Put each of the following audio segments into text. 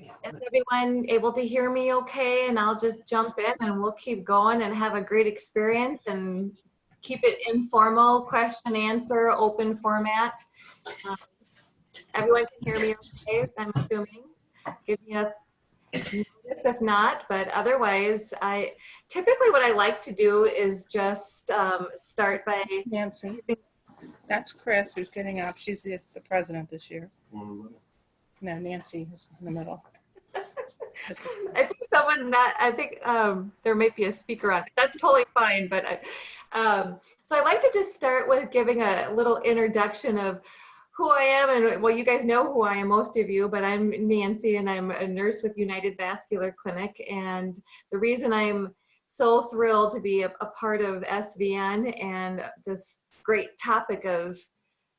Is everyone able to hear me okay? And I'll just jump in and we'll keep going and have a great experience and keep it informal, question, answer, open format. Um, Everyone can hear me okay, I'm assuming. Give me a notice if not, but otherwise, typically what I like to do is just start by Nancy, that's Chris who's getting up. She's the president this year. No, Nancy is in the middle. I think someone's not, I think there might be a speaker on. That's totally fine, but so I'd like to just start with giving a little introduction of who I am. And well, you guys know who I am, most of you, but I'm Nancy and I'm a nurse with United Vascular Clinic. And the reason I'm so thrilled to be a part of SVN and this great topic of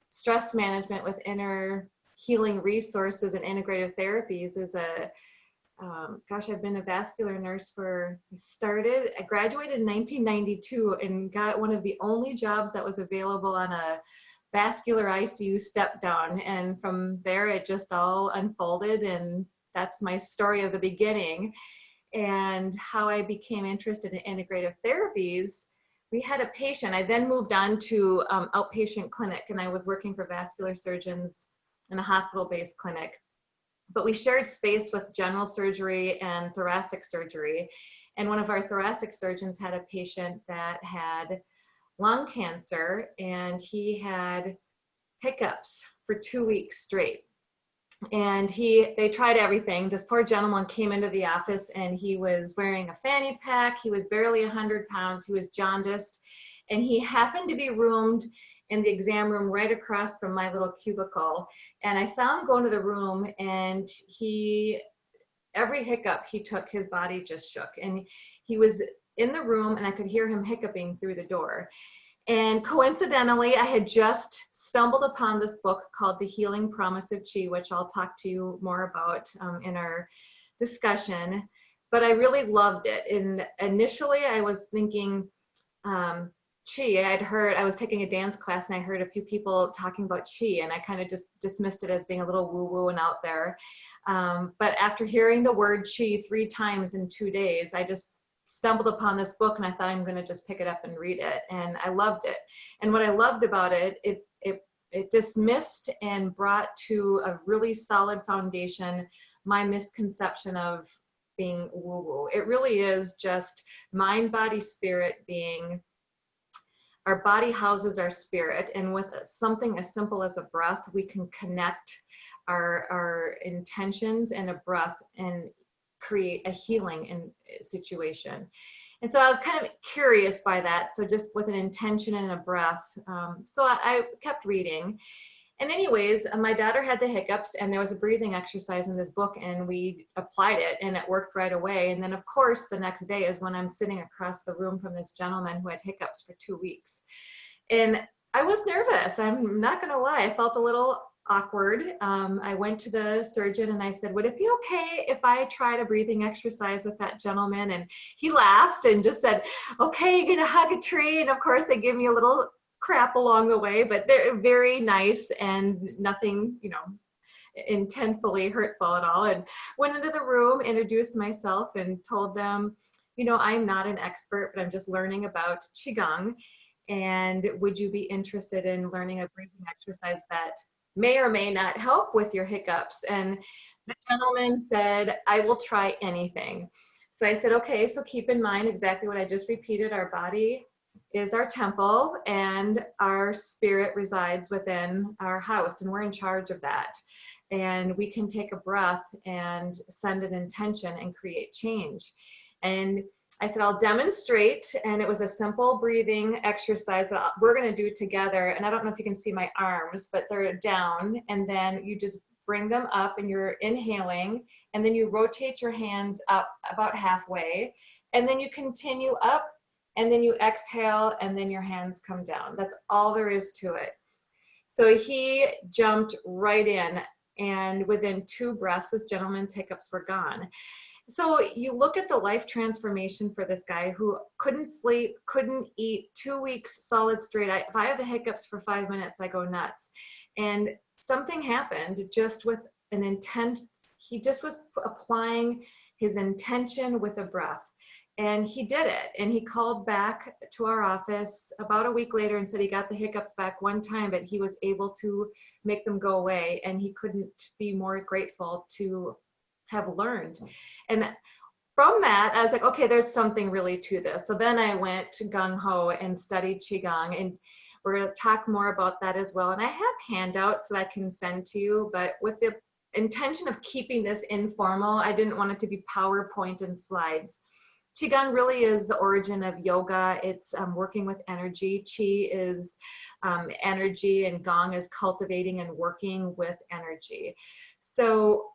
stress management with inner healing resources and integrative therapies is gosh, I've been a vascular nurse I graduated in 1992 and got one of the only jobs that was available on a vascular ICU step down. And from there, it just all unfolded. And that's my story of the beginning. And how I became interested in integrative therapies. We had a patient, I then moved on to outpatient clinic, and I was working for vascular surgeons in a hospital-based clinic. But we shared space with general surgery and thoracic surgery. And one of our thoracic surgeons had a patient that had lung cancer, and he had hiccups for 2 weeks straight. And they tried everything. This poor gentleman came into the office and he was wearing a fanny pack. He was barely 100 pounds. He was jaundiced. And he happened to be roomed in the exam room right across from my little cubicle. And I saw him go into the room, and every hiccup he took, his body just shook. And he was in the room and I could hear him hiccuping through the door. And coincidentally, I had just stumbled upon this book called The Healing Promise of Chi, which I'll talk to you more about in our discussion. But I really loved it. And initially I was thinking, Chi, I was taking a dance class and I heard a few people talking about Chi, and I kind of just dismissed it as being a little woo-woo and out there. But after hearing the word Chi 3 times in 2 days, I just stumbled upon this book and I thought I'm going to just pick it up and read it. And I loved it. And what I loved about it, it dismissed and brought to a really solid foundation my misconception of being woo-woo. It really is just mind, body, spirit being. Our body houses our spirit, and with something as simple as a breath, we can connect our intentions and a breath and create a healing situation. And so I was kind of curious by that. So just with an intention and a breath. So I kept reading. And anyways, my daughter had the hiccups, and there was a breathing exercise in this book, and we applied it and it worked right away. And then of course, the next day is when I'm sitting across the room from this gentleman who had hiccups for 2 weeks. And I was nervous. I'm not gonna lie, I felt a little awkward. I went to the surgeon and I said, would it be okay if I tried a breathing exercise with that gentleman? And he laughed and just said, okay, you're gonna hug a tree. And of course they give me a little crap along the way, but they're very nice and nothing, intensely hurtful at all. And went into the room, introduced myself and told them, I'm not an expert, but I'm just learning about Qigong. And would you be interested in learning a breathing exercise that may or may not help with your hiccups? And the gentleman said, I will try anything. So I said, okay, so keep in mind exactly what I just repeated. Our body is our temple and our spirit resides within our house, and we're in charge of that. And we can take a breath and send an intention and create change. And I said, I'll demonstrate. And it was a simple breathing exercise that we're going to do together. And I don't know if you can see my arms, but they're down. And then you just bring them up and you're inhaling. And then you rotate your hands up about halfway. And then you continue up. And then you exhale. And then your hands come down. That's all there is to it. So he jumped right in. And within 2 breaths, this gentleman's hiccups were gone. So you look at the life transformation for this guy who couldn't sleep, couldn't eat, 2 weeks solid straight. If I have the hiccups for 5 minutes, I go nuts. And something happened just with an intent. he just was applying his intention with a breath. And he did it. And he called back to our office about a week later and said he got the hiccups back one time, but he was able to make them go away. And he couldn't be more grateful to have learned. And from that, I was like, okay, there's something really to this. So then I went gung ho and studied Qigong, and we're going to talk more about that as well. And I have handouts that I can send to you, but with the intention of keeping this informal, I didn't want it to be PowerPoint and slides. Qigong really is the origin of yoga. It's working with energy. Qi is energy, and Gong is cultivating and working with energy. So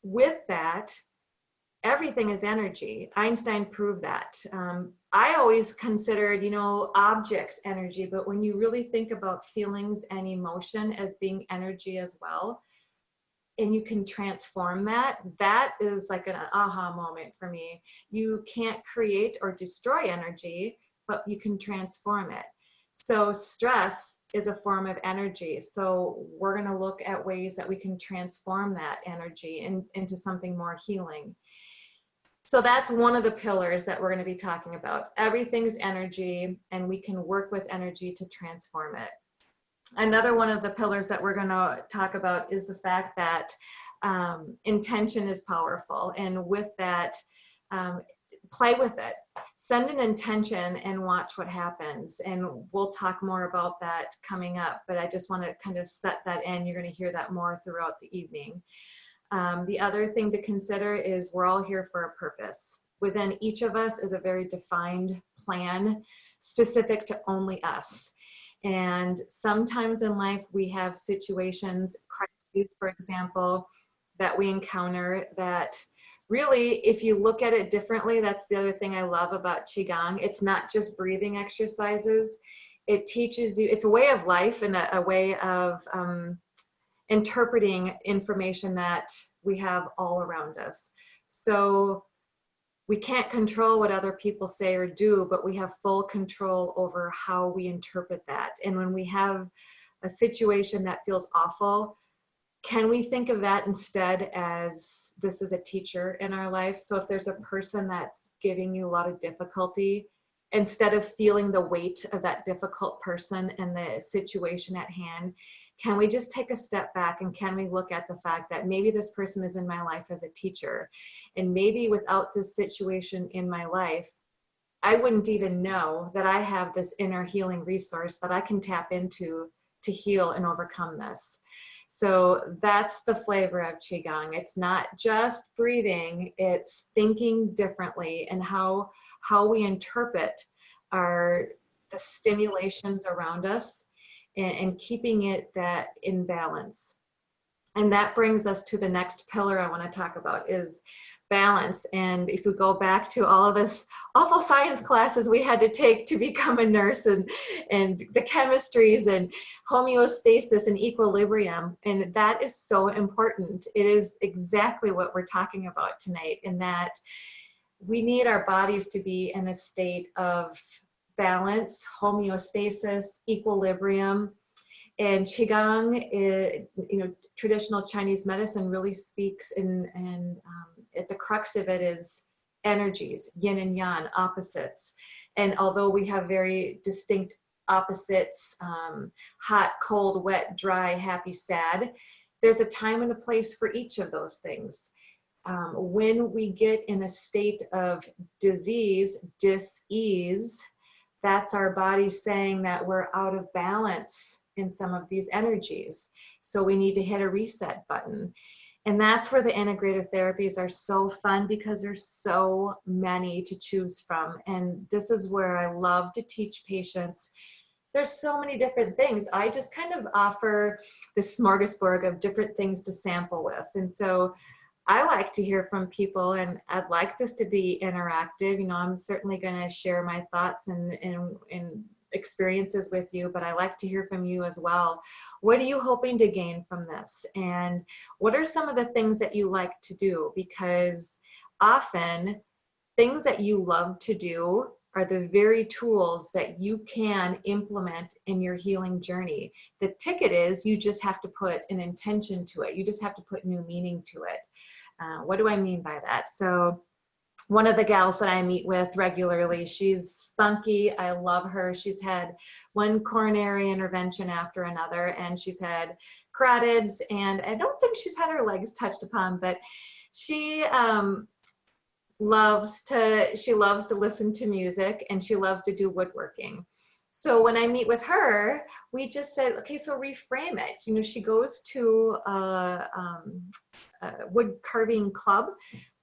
with that, everything is energy. Einstein proved that. I always considered, objects energy, but when you really think about feelings and emotion as being energy as well, and you can transform that, that is like an aha moment for me. You can't create or destroy energy, but you can transform it. So stress is a form of energy. So we're going to look at ways that we can transform that energy into something more healing. So that's one of the pillars that we're going to be talking about. Everything's energy, and we can work with energy to transform it. Another one of the pillars that we're going to talk about is the fact that intention is powerful. And with that, play with it. Send an intention and watch what happens. And we'll talk more about that coming up. But I just want to kind of set that in. You're going to hear that more throughout the evening. The other thing to consider is we're all here for a purpose. Within each of us is a very defined plan specific to only us. And sometimes in life we have situations, crises, for example, that we encounter that really, if you look at it differently, that's the other thing I love about Qigong. It's not just breathing exercises. It teaches you, it's a way of life and a way of interpreting information that we have all around us. So we can't control what other people say or do, but we have full control over how we interpret that. And when we have a situation that feels awful, can we think of that instead as this is a teacher in our life? So if there's a person that's giving you a lot of difficulty, instead of feeling the weight of that difficult person and the situation at hand, can we just take a step back, and can we look at the fact that maybe this person is in my life as a teacher, and maybe without this situation in my life, I wouldn't even know that I have this inner healing resource that I can tap into to heal and overcome this. So that's the flavor of Qigong. It's not just breathing, it's thinking differently and how we interpret the stimulations around us, and keeping it that in balance. And that brings us to the next pillar I want to talk about is balance. And if we go back to all of this awful science classes we had to take to become a nurse, and the chemistries and homeostasis and equilibrium, and that is so important. It is exactly what we're talking about tonight, in that we need our bodies to be in a state of balance, homeostasis, equilibrium. And Qigong, traditional Chinese medicine really speaks at the crux of it is energies, yin and yang, opposites. And although we have very distinct opposites, hot, cold, wet, dry, happy, sad, there's a time and a place for each of those things. When we get in a state of disease, dis-ease, that's our body saying that we're out of balance in some of these energies. So we need to hit a reset button. And that's where the integrative therapies are so fun, because there's so many to choose from. And this is where I love to teach patients. There's so many different things. I just kind of offer this smorgasbord of different things to sample with. And so I like to hear from people, and I'd like this to be interactive. I'm certainly going to share my thoughts and experiences with you, but I like to hear from you as well. What are you hoping to gain from this? And what are some of the things that you like to do? Because often things that you love to do are the very tools that you can implement in your healing journey. The ticket is you just have to put an intention to it. You just have to put new meaning to it. What do I mean by that? So one of the gals that I meet with regularly, she's spunky. I love her. She's had one coronary intervention after another, and she's had carotids, and I don't think she's had her legs touched upon, but she loves to listen to music, and she loves to do woodworking. So when I meet with her, we just said, okay, so reframe it. You know, she goes to a wood carving club.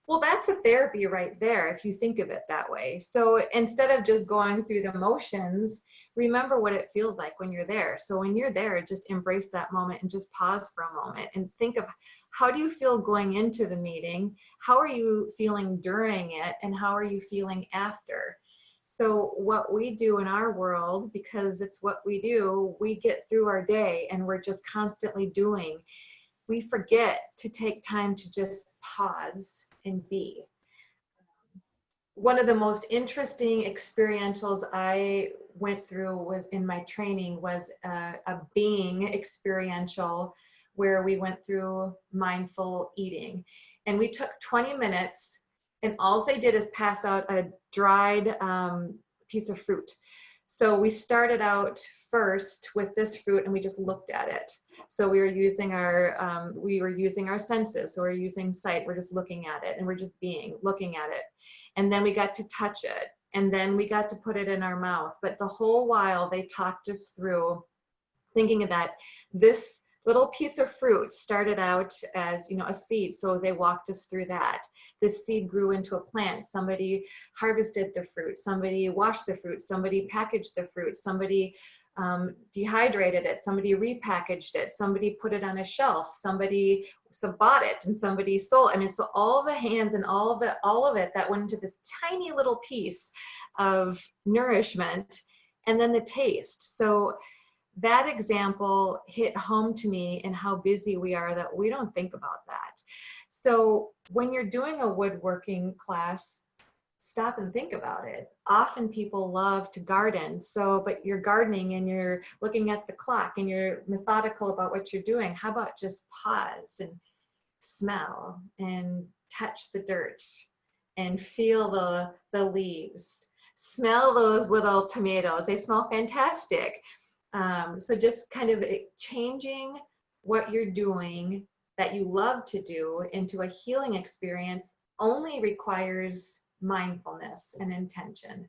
Well, that's a therapy right there, if you think of it that way. So instead of just going through the motions, remember what it feels like when you're there. So when you're there, just embrace that moment and just pause for a moment and think of, how do you feel going into the meeting? How are you feeling during it? And how are you feeling after? So what we do in our world, because it's what we do, we get through our day and we're just constantly doing. We forget to take time to just pause and be. One of the most interesting experientials I went through was in my training was a being experiential where we went through mindful eating. And we took 20 minutes, and all they did is pass out a dried piece of fruit. So we started out first with this fruit and we just looked at it. So we were using our senses. So we're using sight, we're just looking at it, and we're just looking at it. And then we got to touch it, and then we got to put it in our mouth. But the whole while they talked us through thinking of that this little piece of fruit started out as, you know, a seed. So they walked us through that. This seed grew into a plant. Somebody harvested the fruit. Somebody washed the fruit. Somebody packaged the fruit. Somebody dehydrated it. Somebody repackaged it. Somebody put it on a shelf. Somebody bought it, and somebody sold. I mean, so all the hands and all of it that went into this tiny little piece of nourishment, and then the taste. So that example hit home to me in how busy we are that we don't think about that. So when you're doing a woodworking class, stop and think about it. Often people love to garden, but you're gardening and you're looking at the clock and you're methodical about what you're doing. How about just pause and smell and touch the dirt and feel the leaves. Smell those little tomatoes. They smell fantastic. So just kind of changing what you're doing that you love to do into a healing experience only requires mindfulness and intention.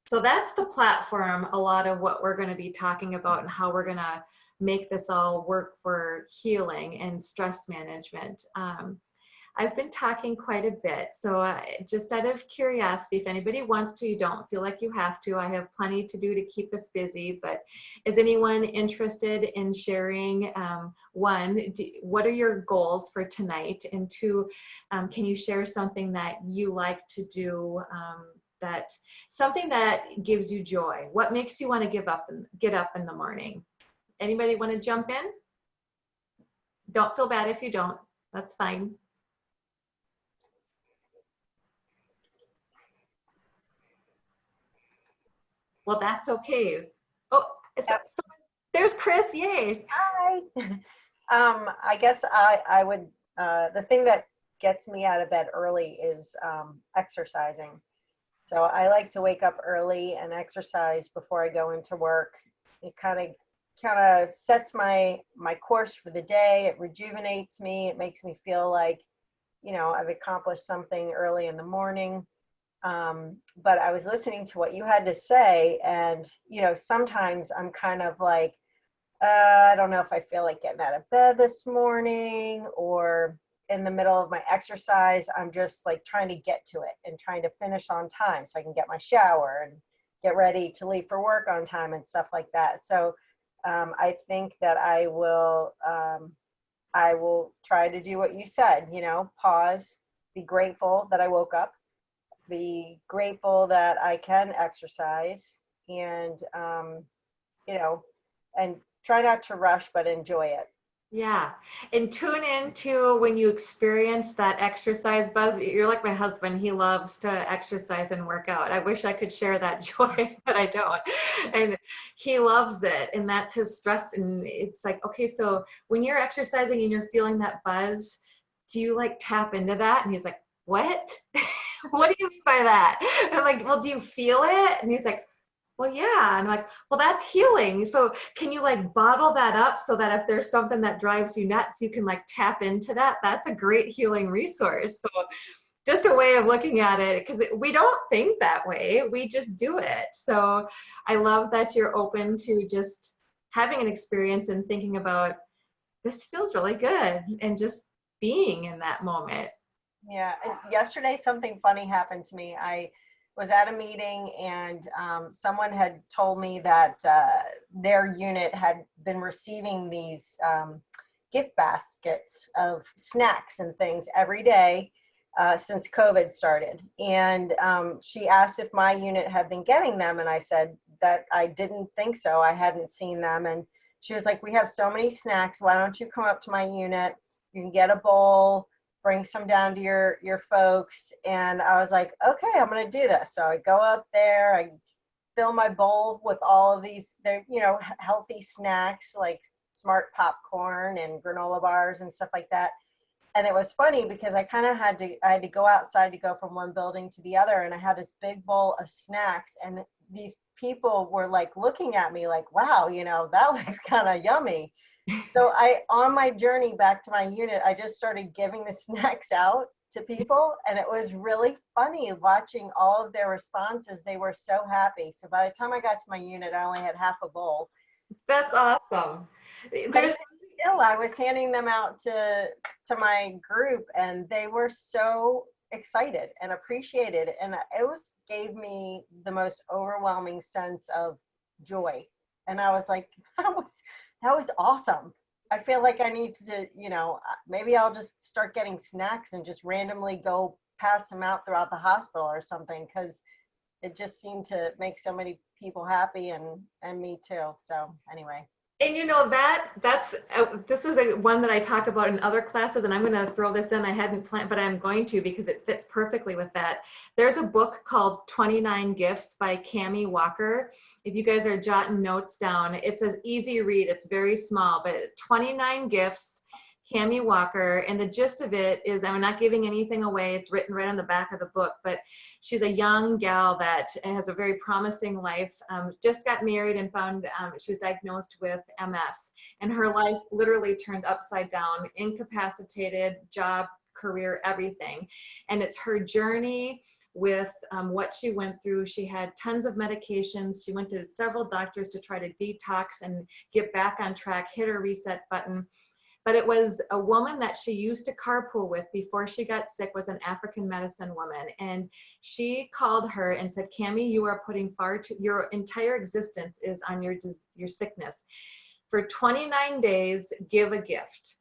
So that's the platform, a lot of what we're going to be talking about and how we're going to make this all work for healing and stress management. I've been talking quite a bit, so just out of curiosity, if anybody wants to, you don't feel like you have to. I have plenty to do to keep us busy, but is anyone interested in sharing, one, what are your goals for tonight? And two, can you share something that you like to do, something that gives you joy? What makes you want to get up in the morning? Anybody want to jump in? Don't feel bad if you don't, that's fine. Well, that's okay. Oh, so there's Chris, yay. Hi. I guess I would, the thing that gets me out of bed early is exercising. So I like to wake up early and exercise before I go into work. It kind of sets my course for the day. It rejuvenates me. It makes me feel like, you know, I've accomplished something early in the morning. But I was listening to what you had to say, and, you know, sometimes I'm kind of like, I don't know if I feel like getting out of bed this morning, or in the middle of my exercise, I'm just like trying to get to it and trying to finish on time so I can get my shower and get ready to leave for work on time and stuff like that. So I think that I will try to do what you said, you know, pause, be grateful that I woke up, be grateful that I can exercise, and, you know, and try not to rush, but enjoy it. Yeah. And tune into when you experience that exercise buzz. You're like my husband. He loves to exercise and work out. I wish I could share that joy, but I don't. And he loves it. And that's his stress. And it's like, okay, so when you're exercising and you're feeling that buzz, do you like tap into that? And he's like, what? What do you mean by that? I'm like, well, do you feel it? And he's like, well, yeah. And I'm like, well, that's healing. So can you like bottle that up so that if there's something that drives you nuts, you can like tap into that? That's a great healing resource. So just a way of looking at it, because we don't think that way. We just do it. So I love that you're open to just having an experience and thinking about, this feels really good, and just being in that moment. Yeah. And yesterday, something funny happened to me. I was at a meeting and someone had told me that their unit had been receiving these gift baskets of snacks and things every day since COVID started. And she asked if my unit had been getting them. And I said that I didn't think so. I hadn't seen them. And she was like, we have so many snacks. Why don't you come up to my unit? You can get a bowl, bring some down to your folks. And I was like, okay, I'm going to do this. So I go up there, I fill my bowl with all of these, healthy snacks like smart popcorn and granola bars and stuff like that. And it was funny because I kind of had to go outside to go from one building to the other. And I had this big bowl of snacks, and these people were like looking at me like, wow, that looks kind of yummy. So on my journey back to my unit, I just started giving the snacks out to people. And it was really funny watching all of their responses. They were so happy. So by the time I got to my unit, I only had half a bowl. That's awesome. There's Still, I was handing them out to my group, and they were so excited and appreciated. And gave me the most overwhelming sense of joy. And I was like, that was awesome. I feel like I need to, maybe I'll just start getting snacks and just randomly go pass them out throughout the hospital or something, because it just seemed to make so many people happy, and me too. So anyway. And this is one that I talk about in other classes, and I'm going to throw this in. I hadn't planned, but I'm going to, because it fits perfectly with that. There's a book called 29 Gifts by Cami Walker. If you guys are jotting notes down, it's an easy read. It's very small, but 29 Gifts, Cami Walker. And the gist of it is, I'm not giving anything away. It's written right on the back of the book, but she's a young gal that has a very promising life. Just got married and found she was diagnosed with MS, and her life literally turned upside down, incapacitated, job, career, everything. And it's her journey with what she went through. She had tons of medications. She went to several doctors to try to detox and get back on track, hit her reset button. But it was a woman that she used to carpool with before she got sick, was an African medicine woman. And she called her and said, Cami, you are putting your entire existence is on your sickness. For 29 days, give a gift.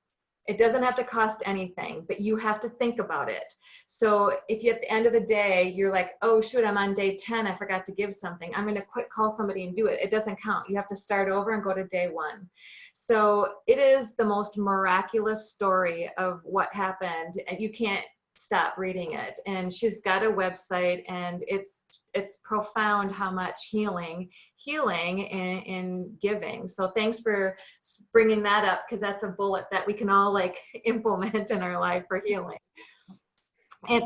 It doesn't have to cost anything, but you have to think about it. So if you, at the end of the day, you're like, oh shoot, I'm on day 10, I forgot to give something, I'm gonna quick call somebody and do it. It doesn't count. You have to start over and go to day 1. So it is the most miraculous story of what happened, and you can't stop reading it. And she's got a website, and it's profound how much healing in giving. So thanks for bringing that up, because that's a bullet that we can all like implement in our life for healing. And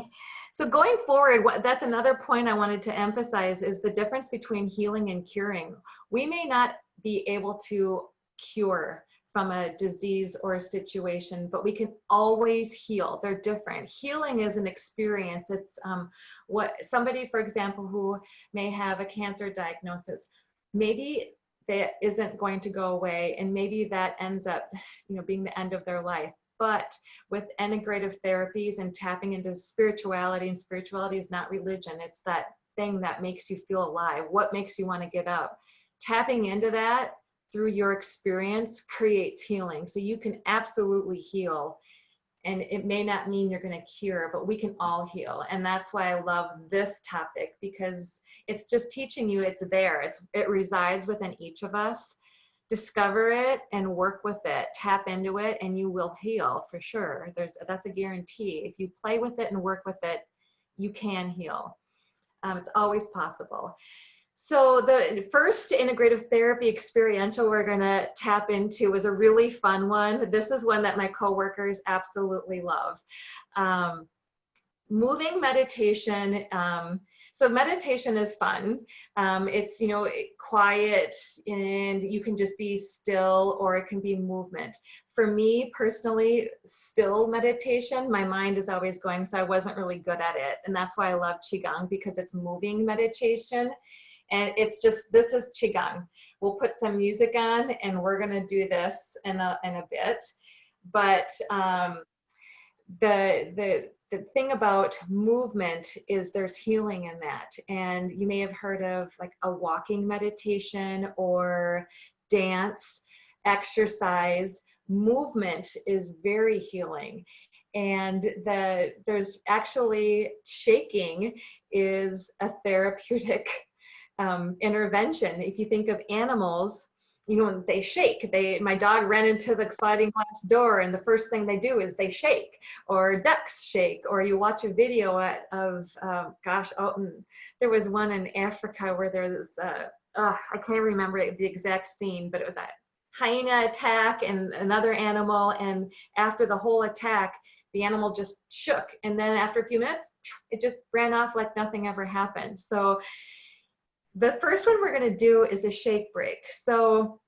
so going forward, that's another point I wanted to emphasize, is the difference between healing and curing. We may not be able to cure from a disease or a situation, but we can always heal. They're different. Healing is an experience. It's what somebody, for example, who may have a cancer diagnosis, maybe that isn't going to go away, and maybe that ends up, being the end of their life. But with integrative therapies and tapping into spirituality, and spirituality is not religion, it's that thing that makes you feel alive, what makes you want to get up. Tapping into that through your experience creates healing. So you can absolutely heal. And it may not mean you're going to cure, but we can all heal. And that's why I love this topic, because it's just teaching you it's there. It resides within each of us. Discover it and work with it. Tap into it and you will heal for sure. That's a guarantee. If you play with it and work with it, you can heal. It's always possible. So the first integrative therapy experiential we're going to tap into is a really fun one. This is one that my coworkers absolutely love. Moving meditation. So meditation is fun. It's, you know, quiet, and you can just be still, or it can be movement. For me personally, still meditation, my mind is always going, so I wasn't really good at it. And that's why I love Qigong, because it's moving meditation. And it's just, this is Qigong. We'll put some music on and we're gonna do this in a bit. But the thing about movement is there's healing in that. And you may have heard of like a walking meditation or dance, exercise. Movement is very healing. And there's actually shaking is a therapeutic intervention. If you think of animals, you know, they shake. My dog ran into the sliding glass door, and the first thing they do is they shake, or ducks shake, or you watch a video there was one in Africa where there was, I can't remember the exact scene, but it was a hyena attack and another animal, and after the whole attack, the animal just shook, and then after a few minutes, it just ran off like nothing ever happened. So the first one we're going to do is a shake break. So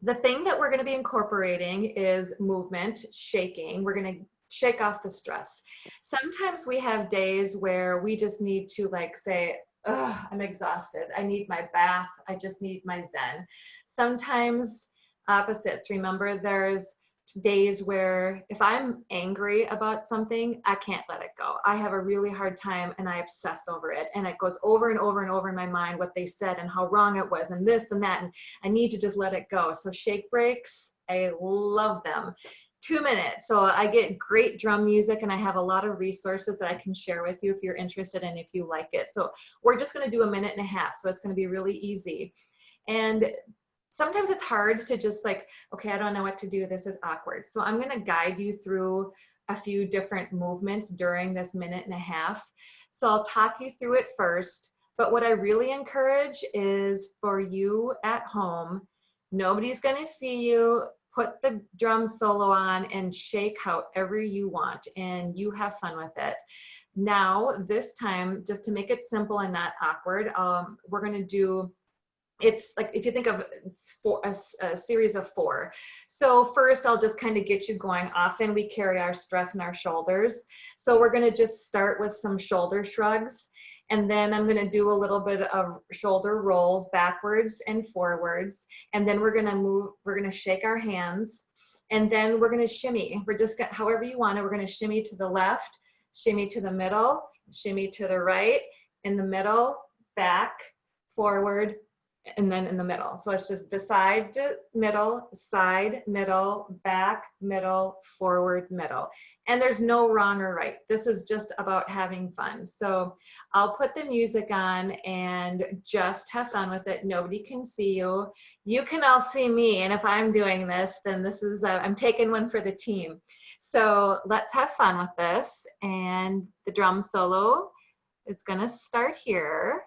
the thing that we're going to be incorporating is movement, shaking. We're going to shake off the stress. Sometimes we have days where we just need to like say, oh, I'm exhausted. I need my bath. I just need my Zen. Sometimes opposites. Remember, there's days where if I'm angry about something, I can't let it go. I have a really hard time and I obsess over it. And it goes over and over and over in my mind what they said and how wrong it was and this and that. And I need to just let it go. So shake breaks, I love them. 2 minutes. So I get great drum music, and I have a lot of resources that I can share with you if you're interested and if you like it. So we're just going to do 1.5 minutes. So it's going to be really easy. And sometimes it's hard to just like, okay, I don't know what to do. This is awkward. So I'm going to guide you through a few different movements during this 1.5 minutes. So I'll talk you through it first. But what I really encourage is for you at home, nobody's going to see you. Put the drum solo on and shake however you want, and you have fun with it. Now, this time, just to make it simple and not awkward, we're going to do, it's like if you think of a series of 4. So first I'll just kind of get you going. Often we carry our stress in our shoulders. So we're going to just start with some shoulder shrugs. And then I'm going to do a little bit of shoulder rolls backwards and forwards. And then we're going to move, we're going to shake our hands. And then we're going to shimmy. We're just going to, however you want it, we're going to shimmy to the left, shimmy to the middle, shimmy to the right, in the middle, back, forward, and then in the middle. So it's just the side to middle, back, middle, forward, middle. And there's no wrong or right. This is just about having fun. So I'll put the music on and just have fun with it. Nobody can see you. You can all see me. And if I'm doing this, then this is, I'm taking one for the team. So let's have fun with this. And the drum solo is gonna start here.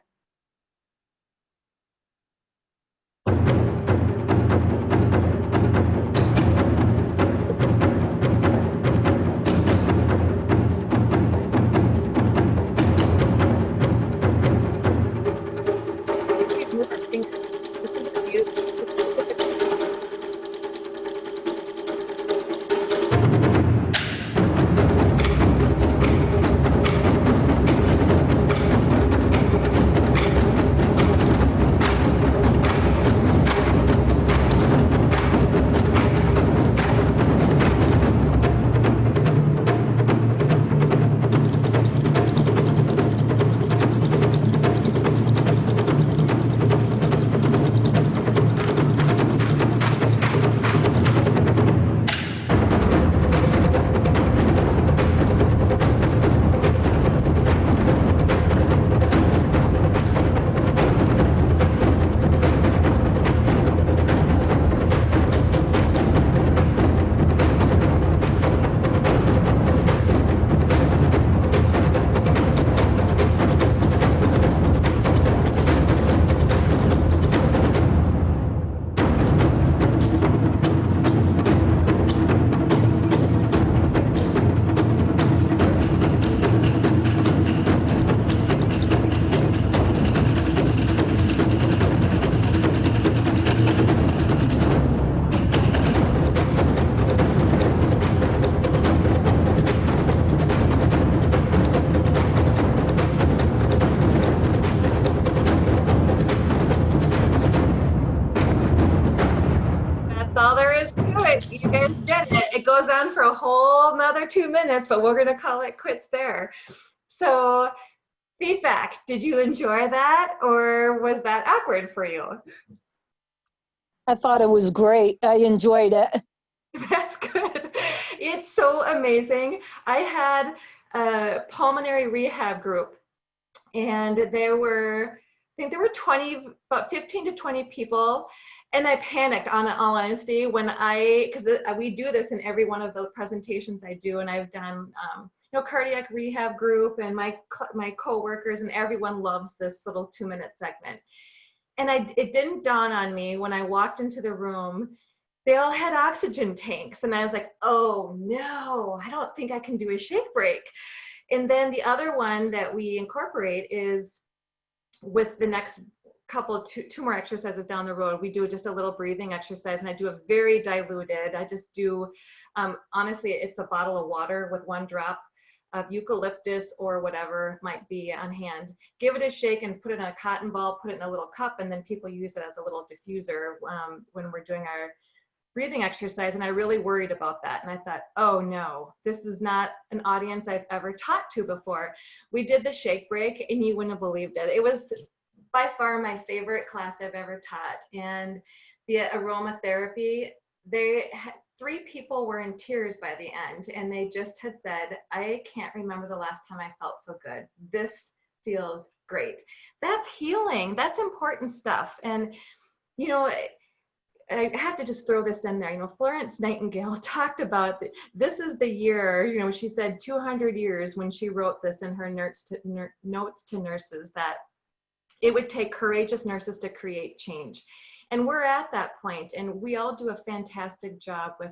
whole nother 2 minutes, but we're going to call it quits there. So feedback, did you enjoy that, or was that awkward for you? I thought it was great. I enjoyed it. That's good. It's so amazing. I had a pulmonary rehab group, and I think there were 20, about 15 to 20 people. And I panicked, on all honesty, because we do this in every one of the presentations I do, and I've done, cardiac rehab group, and my coworkers, and everyone loves this little 2-minute segment. And it didn't dawn on me when I walked into the room, they all had oxygen tanks. And I was like, oh no, I don't think I can do a shake break. And then the other one that we incorporate is with the next couple, two more exercises down the road, we do just a little breathing exercise, and I do a very diluted, I just do, honestly, it's a bottle of water with 1 drop of eucalyptus or whatever might be on hand. Give it a shake and put it in a cotton ball, put it in a little cup, and then people use it as a little diffuser when we're doing our breathing exercise. And I really worried about that. And I thought, oh no, this is not an audience I've ever taught to before. We did the shake break, and you wouldn't have believed it. It was by far my favorite class I've ever taught. And the aromatherapy, 3 people were in tears by the end, and they just had said, I can't remember the last time I felt so good. This feels great. That's healing. That's important stuff. And, I have to just throw this in there. Florence Nightingale talked about this is the year, she said 200 years when she wrote this in her notes to nurses, that it would take courageous nurses to create change. And we're at that point, and we all do a fantastic job with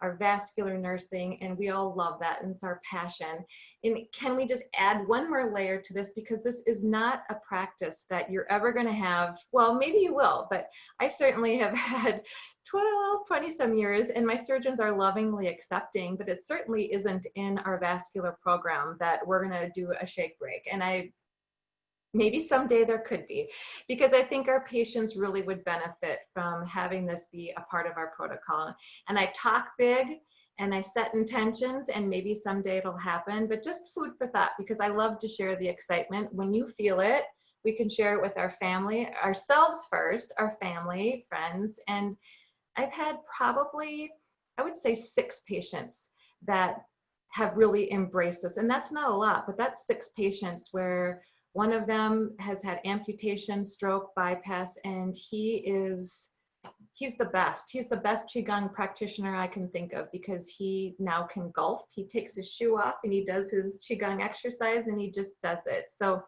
our vascular nursing, and we all love that, and it's our passion. And can we just add one more layer to this, because this is not a practice that you're ever going to have, well, maybe you will, but I certainly have had 20 some years, and my surgeons are lovingly accepting, but it certainly isn't in our vascular program that we're going to do a shake break. And maybe someday there could be, because I think our patients really would benefit from having this be a part of our protocol. And I talk big and I set intentions, and maybe someday it'll happen, but just food for thought, because I love to share the excitement. When you feel it, we can share it with our family, ourselves first, our family, friends. And I've had probably, I would say 6 patients that have really embraced this. And that's not a lot, but that's 6 patients where one of them has had amputation, stroke, bypass, and he's the best. He's the best Qigong practitioner I can think of, because he now can golf. He takes his shoe off and he does his Qigong exercise, and he just does it. So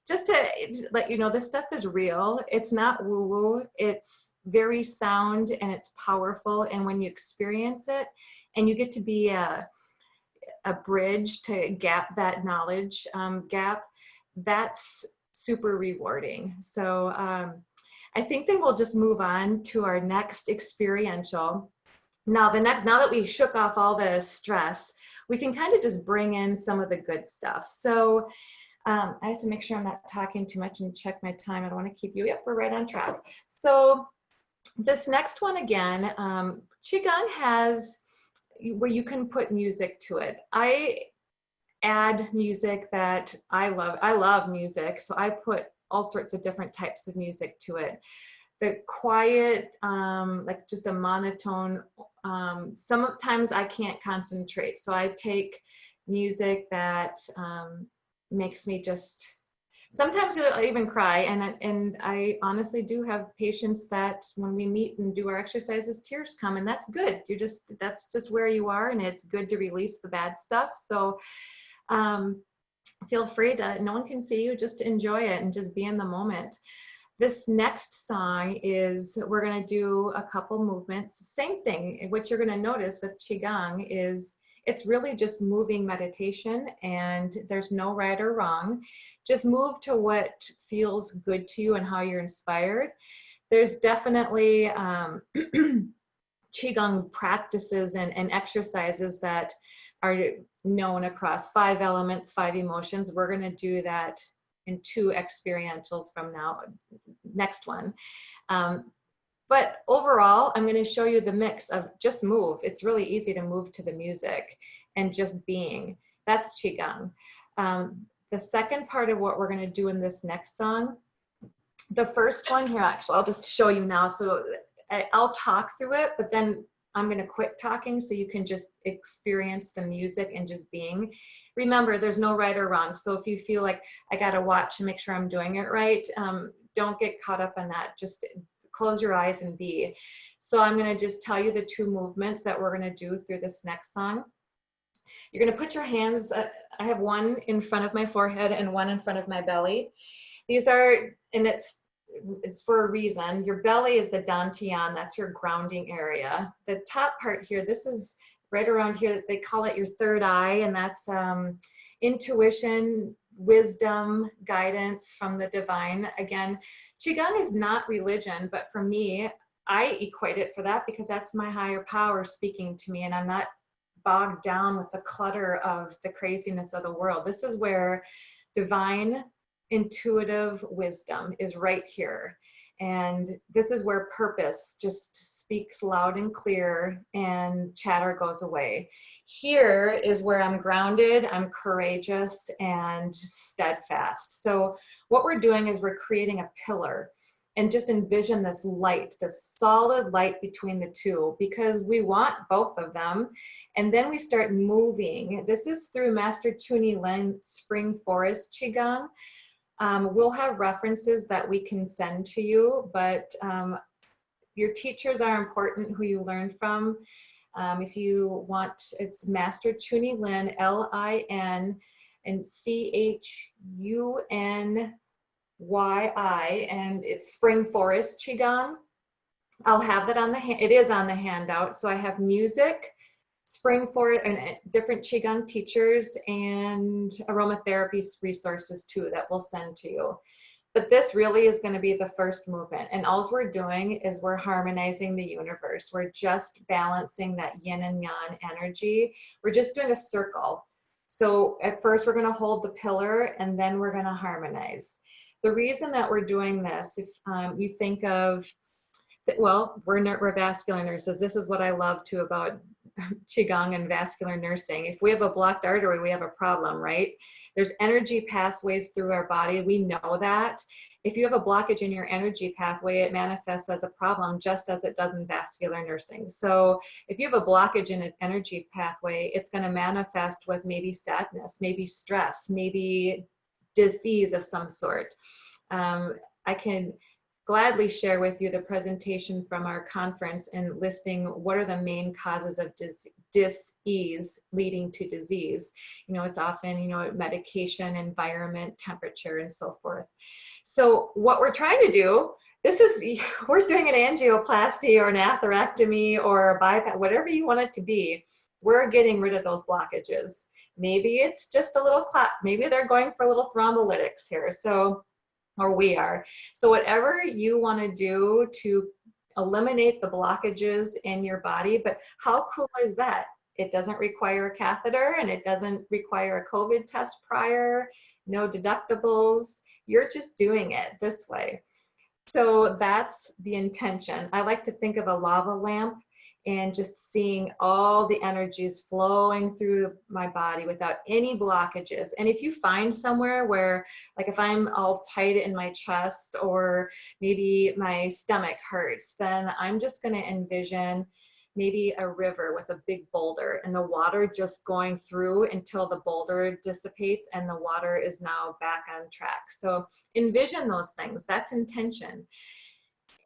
just to let you know, this stuff is real. It's not woo-woo. It's very sound, and it's powerful. And when you experience it, and you get to be a bridge to gap that knowledge gap, that's super rewarding. So I think then we'll just move on to our next experiential. Now that we shook off all the stress, we can kind of just bring in some of the good stuff. So I have to make sure I'm not talking too much and check my time. I don't want to keep you. Yep, we're right on track. So this next one again, Qigong has where you can put music to it. I add music that I love. I love music, so I put all sorts of different types of music to it. The quiet, like just a monotone, sometimes I can't concentrate, so I take music that makes me just, sometimes I'll even cry, and I honestly do have patients that when we meet and do our exercises, tears come, and that's good. That's just where you are, and it's good to release the bad stuff. So feel free to, no one can see you, just enjoy it and just be in the moment. This next song is, we're going to do a couple movements. Same thing. What you're going to notice with Qigong is it's really just moving meditation, and there's no right or wrong. Just move to what feels good to you and how you're inspired. There's definitely Qigong practices and exercises that are known across 5 elements, 5 emotions. We're going to do that in 2 experientials from now, next one. But overall, I'm going to show you the mix of just move. It's really easy to move to the music and just being. That's Qigong. The second part of what we're going to do in this next song, the first one here, actually, I'll just show you now. So I'll talk through it, but then I'm going to quit talking so you can just experience the music and just being. Remember, there's no right or wrong. So if you feel like I got to watch and make sure I'm doing it right, don't get caught up in that. Just close your eyes and be. So I'm going to just tell you the two movements that we're going to do through this next song. You're going to put your hands, I have one in front of my forehead and one in front of my belly. These are, and it's for a reason. Your belly is the dantian, that's your grounding area. The top part here, this is right around here, they call it your third eye, and that's intuition, wisdom, guidance from the divine. Again, Qigong is not religion, but for me, I equate it for that because that's my higher power speaking to me, and I'm not bogged down with the clutter of the craziness of the world. This is where divine intuitive wisdom is right here. And this is where purpose just speaks loud and clear and chatter goes away. Here is where I'm grounded, I'm courageous, and steadfast. So what we're doing is we're creating a pillar. And just envision this light, this solid light between the two, because we want both of them. And then we start moving. This is through Master Tuni Lin Spring Forest Qigong. We'll have references that we can send to you, but your teachers are important who you learn from. If you want, it's Master Tuni Lin, L-I-N, and C-H-U-N-Y-I, and it's Spring Forest Qigong. I'll have that on the, it is on the handout. So I have music, Spring Forest, and different Qigong teachers, and aromatherapy resources too that we'll send to you. But this really is going to be the first movement. And all we're doing is we're harmonizing the universe. We're just balancing that yin and yang energy. We're just doing a circle. So at first we're going to hold the pillar and then we're going to harmonize. The reason that we're doing this, if you think of, well, we're vascular nurses. This is what I love too about Qigong and vascular nursing. If we have a blocked artery, we have a problem, right? There's energy pathways through our body. We know that. If you have a blockage in your energy pathway, it manifests as a problem just as it does in vascular nursing. So if you have a blockage in an energy pathway, it's going to manifest with maybe sadness, maybe stress, maybe disease of some sort. I can gladly share with you the presentation from our conference and listing what are the main causes of dis-ease leading to disease. You know, it's often, you know, medication, environment, temperature, and so forth. So what we're trying to do, this is, we're doing an angioplasty or an atherectomy or a bypass, whatever you want it to be. We're getting rid of those blockages. Maybe it's just a little clot. Maybe they're going for a little thrombolytics here. So, or we are. So whatever you want to do to eliminate the blockages in your body, but how cool is that? It doesn't require a catheter and it doesn't require a COVID test prior, no deductibles. You're just doing it this way. So that's the intention. I like to think of a lava lamp and just seeing all the energies flowing through my body without any blockages. And if you find somewhere where, like if I'm all tight in my chest or maybe my stomach hurts, then I'm just gonna envision maybe a river with a big boulder and the water just going through until the boulder dissipates and the water is now back on track. So envision those things, that's intention.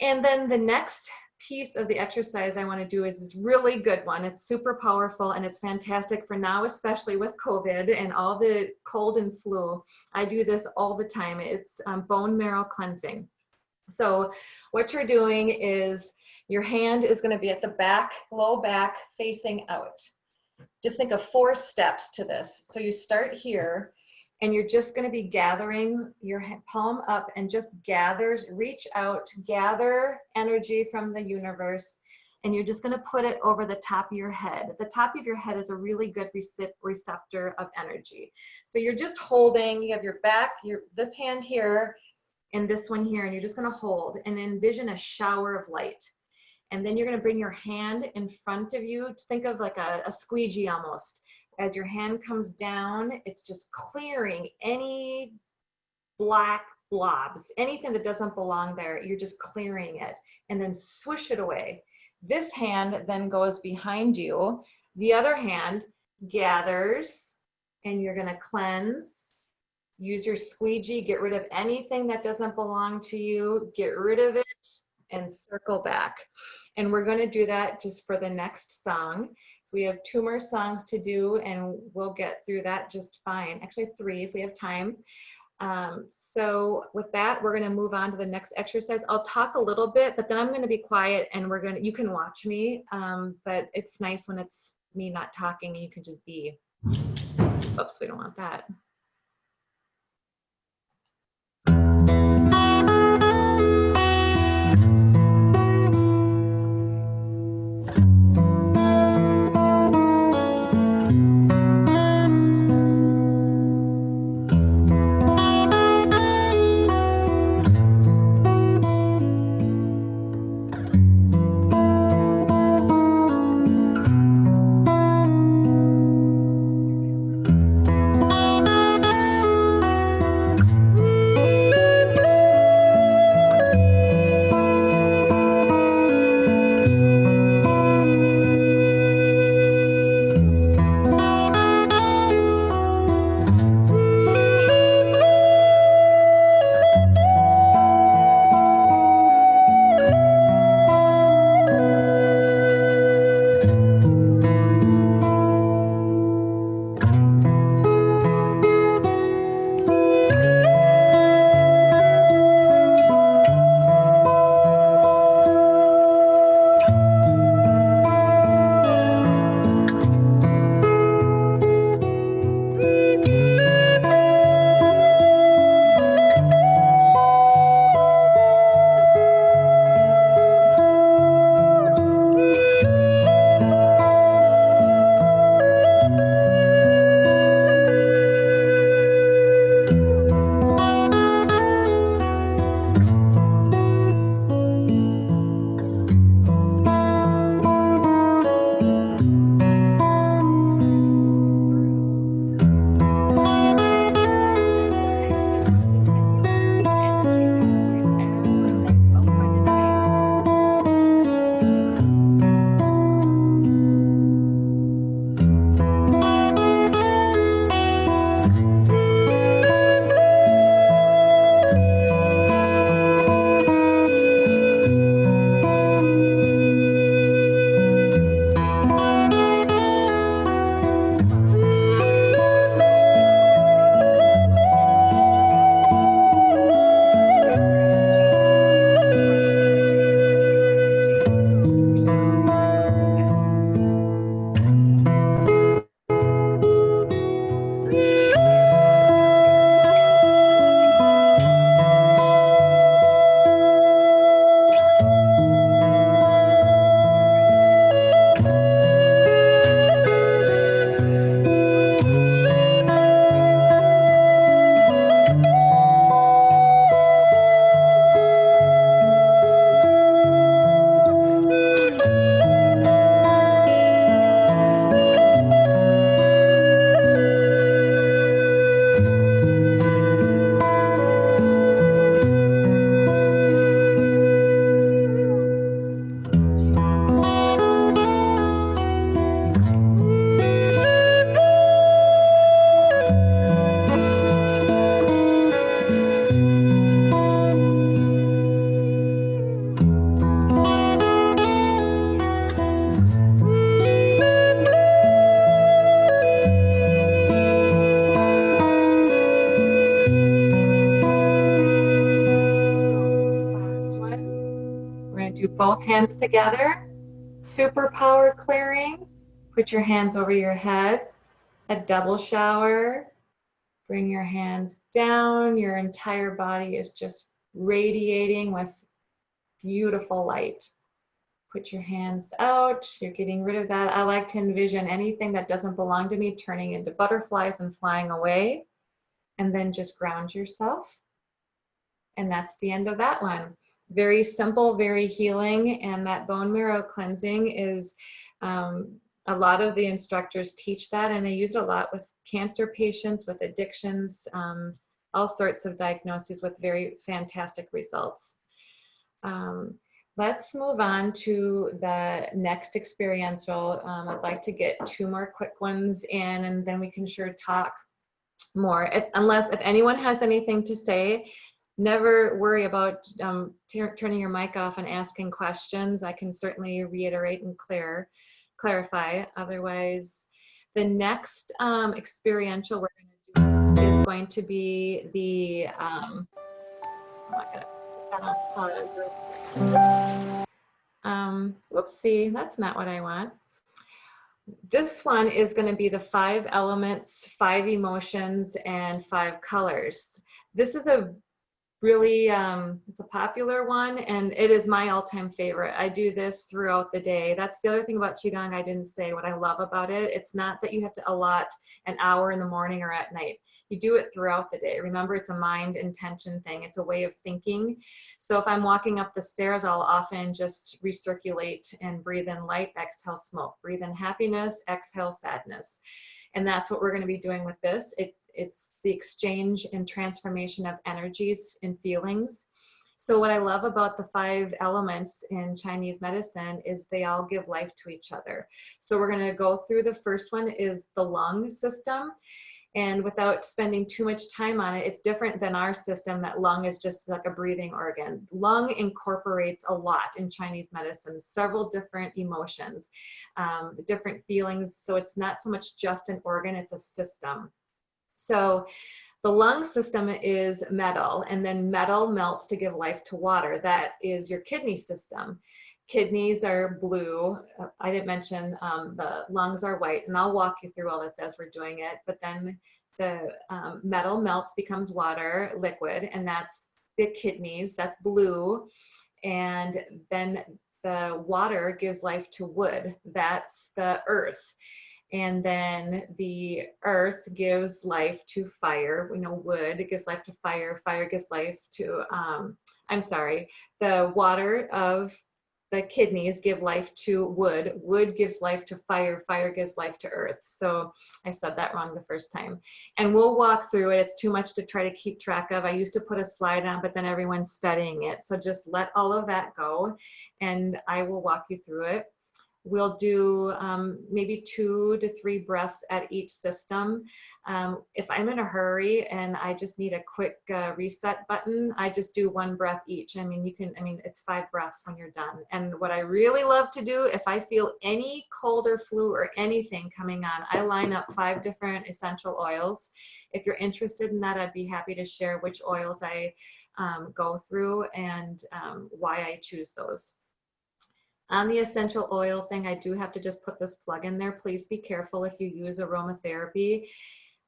And then the next piece of the exercise I want to do is this really good one. It's super powerful and it's fantastic for now, especially with COVID and all the cold and flu. I do this all the time. It's bone marrow cleansing. So what you're doing is your hand is going to be at the back, low back, facing out. Just think of 4 steps to this. So you start here and you're just going to be gathering your palm up and just reach out, gather energy from the universe, and you're just going to put it over the top of your head. The top of your head is a really good receptor of energy. So you're just holding, you have your back, this hand here, and this one here, and you're just gonna hold and envision a shower of light. And then you're gonna bring your hand in front of you. Think of like a squeegee almost. As your hand comes down, it's just clearing any black blobs, anything that doesn't belong there, you're just clearing it and then swish it away. This hand then goes behind you. The other hand gathers and you're gonna cleanse. Use your squeegee, get rid of anything that doesn't belong to you, get rid of it and circle back. And we're gonna do that just for the next song. So we have 2 more songs to do and we'll get through that just fine. Actually 3 if we have time. So with that, we're going to move on to the next exercise. I'll talk a little bit, but then I'm going to be quiet and you can watch me. But it's nice when it's me not talking and you can just be. Oops, we don't want that. Both hands together, superpower clearing. Put your hands over your head, a double shower. Bring your hands down. Your entire body is just radiating with beautiful light. Put your hands out. You're getting rid of that. I like to envision anything that doesn't belong to me turning into butterflies and flying away. And then just ground yourself. And that's the end of that one. Very simple, very healing, and that bone marrow cleansing is, a lot of the instructors teach that, and they use it a lot with cancer patients, with addictions, all sorts of diagnoses with very fantastic results. Let's move on to the next experiential. I'd like to get 2 more quick ones in, and then we can sure talk more. If anyone has anything to say, never worry about turning your mic off and asking questions. I can certainly reiterate and clarify. Otherwise, the next experiential we're going to do is going to be the, I'm not going to put that on pause. Whoopsie, that's not what I want. This one is going to be the 5 elements, 5 emotions, and 5 colors. This is a really, it's a popular one, and it is my all-time favorite. I do this throughout the day. That's the other thing about Qigong I didn't say, what I love about it. It's not that you have to allot an hour in the morning or at night. You do it throughout the day. Remember, it's a mind intention thing. It's a way of thinking. So if I'm walking up the stairs, I'll often just recirculate and breathe in light, exhale smoke. Breathe in happiness, exhale sadness. And that's what we're going to be doing with this. It's the exchange and transformation of energies and feelings. So what I love about the 5 elements in Chinese medicine is they all give life to each other. So we're going to go through the first one is the lung system. And without spending too much time on it, it's different than our system, that lung is just like a breathing organ. Lung incorporates a lot in Chinese medicine, several different emotions, different feelings. So it's not so much just an organ, it's a system. So the lung system is metal, and then metal melts to give life to water. That is your kidney system. Kidneys are blue. I didn't mention the lungs are white, and I'll walk you through all this as we're doing it. But then the metal melts, becomes water, liquid, and that's the kidneys, that's blue. And then the water gives life to wood, that's the earth. And then the earth gives life to fire. We know wood, it gives life to fire. Fire gives life to, the water of the kidneys give life to wood. Wood gives life to fire. Fire gives life to earth. So I said that wrong the first time. And we'll walk through it. It's too much to try to keep track of. I used to put a slide on, but then everyone's studying it. So just let all of that go, and I will walk you through it. We'll do maybe 2 to 3 breaths at each system. If I'm in a hurry and I just need a quick reset button, I just do 1 breath each. It's 5 breaths when you're done. And what I really love to do, if I feel any cold or flu or anything coming on, I line up 5 different essential oils. If you're interested in that, I'd be happy to share which oils I go through and why I choose those. On the essential oil thing, I do have to just put this plug in there. Please be careful if you use aromatherapy.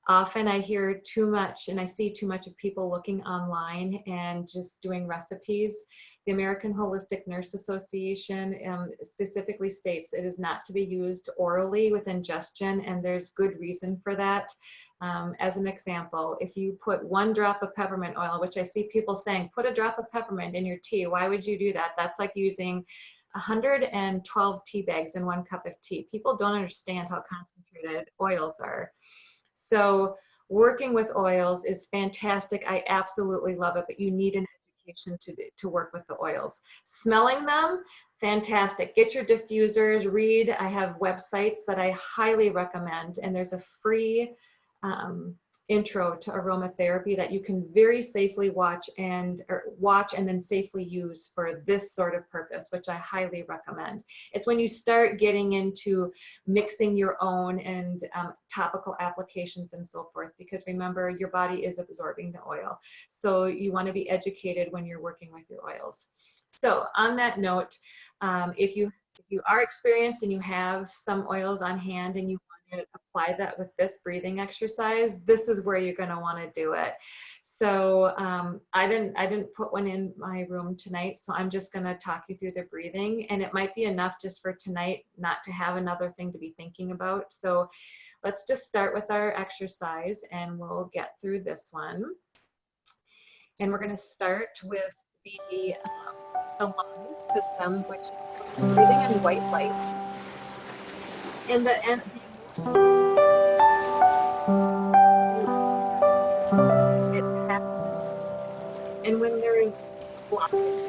Often I hear too much and I see too much of people looking online and just doing recipes. The American Holistic Nurse Association specifically states it is not to be used orally with ingestion, and there's good reason for that. As an example, if you put 1 drop of peppermint oil, which I see people saying, put a drop of peppermint in your tea. Why would you do that? That's like using 112 tea bags in 1 cup of tea. People don't understand how concentrated oils are. So working with oils is fantastic. I absolutely love it, but you need an education to work with the oils. Smelling them, fantastic. Get your diffusers, read. I have websites that I highly recommend, and there's a free intro to aromatherapy that you can very safely watch and then safely use for this sort of purpose, which I highly recommend. It's when you start getting into mixing your own and topical applications and so forth, because remember, your body is absorbing the oil. So you want to be educated when you're working with your oils. So on that note, if you are experienced and you have some oils on hand and you want to apply that with this breathing exercise, this is where you're going to want to do it. So I didn't put one in my room tonight, so I'm just going to talk you through the breathing, and it might be enough just for tonight not to have another thing to be thinking about. So let's just start with our exercise and we'll get through this one. And we're going to start with the lung system, which is breathing in white light. And the it happens. And when there's blockage,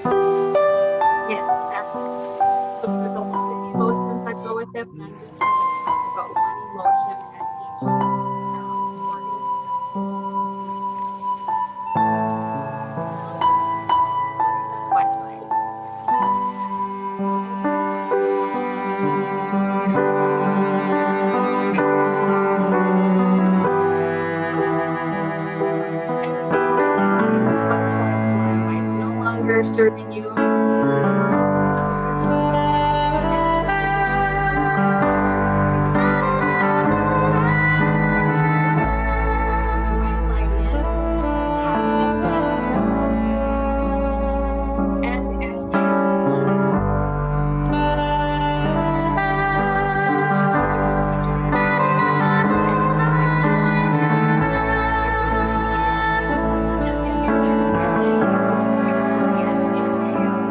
it's so there's a lot of emotions that go with it, and I'm just going to talk about one emotion at each organ. Breathe in white light. It's no longer serving you. White light in, happiness in, and exhale sleep. To do an exercise, just any music you want to. And in your exhaling, this is going to be an inhale.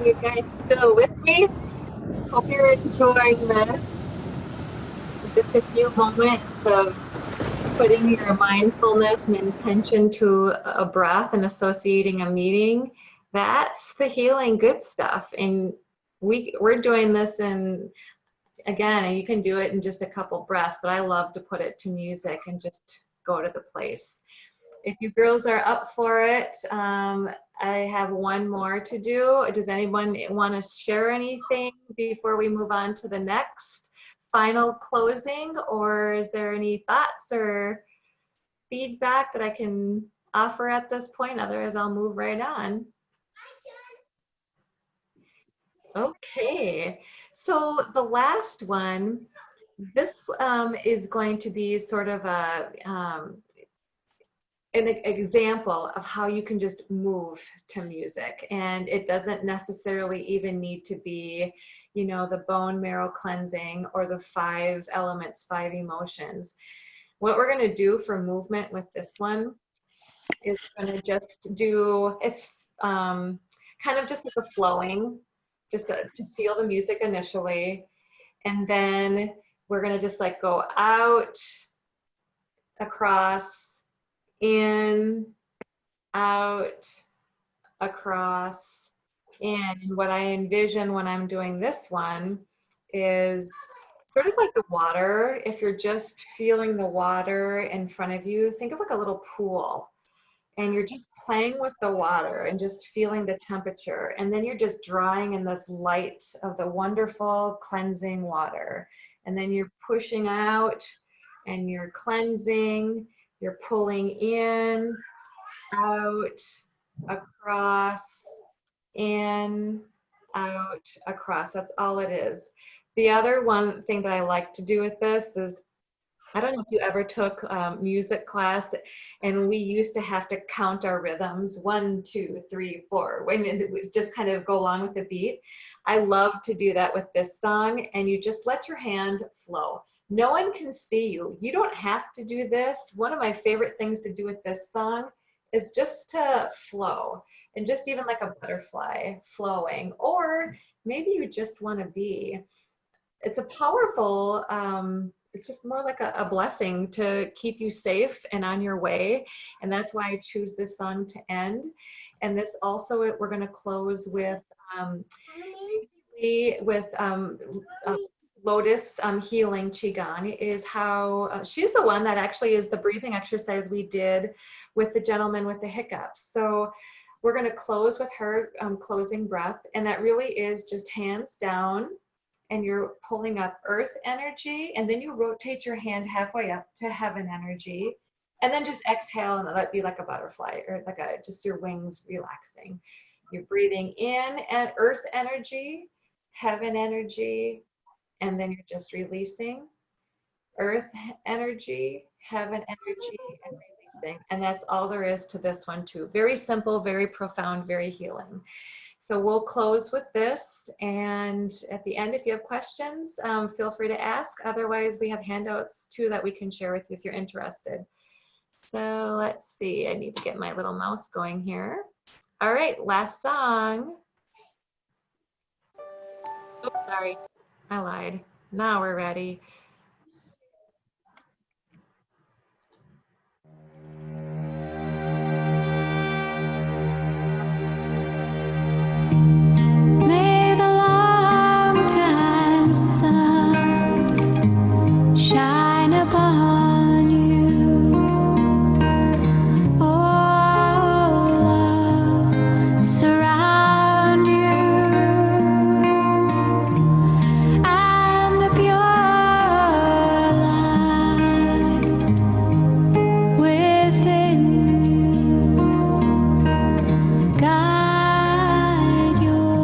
you guys still with me? Hope you're enjoying this. Just a few moments of putting your mindfulness and intention to a breath and associating a meeting. That's the healing good stuff. And we're doing this in, again, you can do it in just a couple breaths, but I love to put it to music and just go to the place. If you girls are up for it, I have one more to do. Does anyone want to share anything before we move on to the next final closing? Or is there any thoughts or feedback that I can offer at this point? Otherwise, I'll move right on. Okay, so the last one, this is going to be sort of an example of how you can just move to music. And it doesn't necessarily even need to be, you know, the bone marrow cleansing or the 5 elements, 5 emotions. What we're going to do for movement with this one is going to just do, it's kind of just like a flowing, just to feel the music initially. And then we're going to just like go out, across, in, out, across, in. And what I envision when I'm doing this one is sort of like the water. If you're just feeling the water in front of you, think of like a little pool. And you're just playing with the water and just feeling the temperature. And then you're just drawing in this light of the wonderful cleansing water. And then you're pushing out and you're cleansing. You're pulling in, out, across, in, out, across. That's all it is. The other one thing that I like to do with this is, I don't know if you ever took music class, and we used to have to count our rhythms, 1, 2, 3, 4, when it was just kind of go along with the beat. I love to do that with this song, and you just let your hand flow. No one can see you. You don't have to do this. One of my favorite things to do with this song is just to flow, and just even like a butterfly flowing, or maybe you just want to be. It's a powerful, it's just more like a blessing to keep you safe and on your way. And that's why I choose this song to end. And this also, we're going to close with Lotus healing Qigong, is how she's the one that actually is the breathing exercise we did with the gentleman with the hiccups. So we're going to close with her closing breath. And that really is just hands down, and you're pulling up earth energy, and then you rotate your hand halfway up to heaven energy, and then just exhale and let it be like a butterfly, or like just your wings relaxing. You're breathing in and earth energy, heaven energy, and then you're just releasing earth energy, heaven energy, and releasing. And that's all there is to this one too. Very simple, very profound, very healing. So we'll close with this. And at the end, if you have questions, feel free to ask. Otherwise, we have handouts too that we can share with you if you're interested. So let's see, I need to get my little mouse going here. All right, last song. Oops, sorry. I lied. Now we're ready. May the long time sun shine upon you. Oh, love surround you. And the pure light within you guide your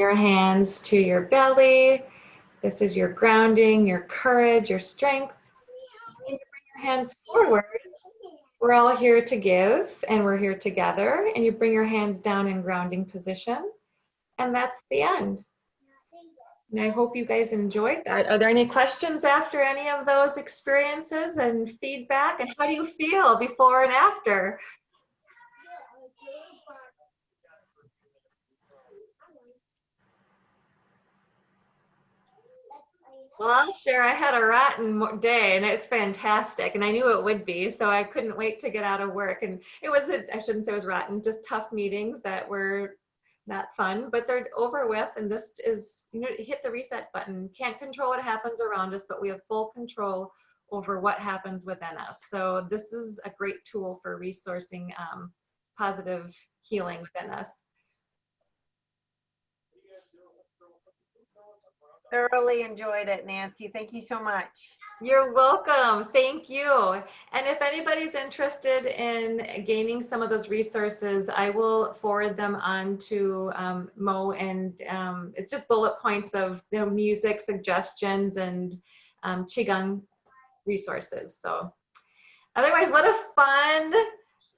your hands to your belly. This is your grounding, your courage, your strength. And you bring your hands forward. We're all here to give, and we're here together. And you bring your hands down in grounding position. And that's the end. And I hope you guys enjoyed that. Are there any questions after any of those experiences and feedback? And how do you feel before and after? Well, I'll share. I had a rotten day and it's fantastic. And I knew it would be. So I couldn't wait to get out of work. And it wasn't, I shouldn't say it was rotten, just tough meetings that were not fun, but they're over with. And this is, you know, hit the reset button. Can't control what happens around us, but we have full control over what happens within us. So this is a great tool for resourcing positive healing within us. Thoroughly enjoyed it, Nancy. Thank you so much. You're welcome. Thank you. And if anybody's interested in gaining some of those resources, I will forward them on to Mo, and it's just bullet points of, you know, music suggestions and Qigong resources. So otherwise, what a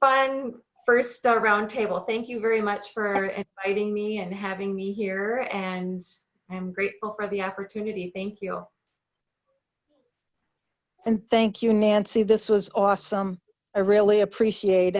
fun first roundtable. Thank you very much for inviting me and having me here. And I'm grateful for the opportunity. Thank you. And thank you, Nancy. This was awesome. I really appreciate it.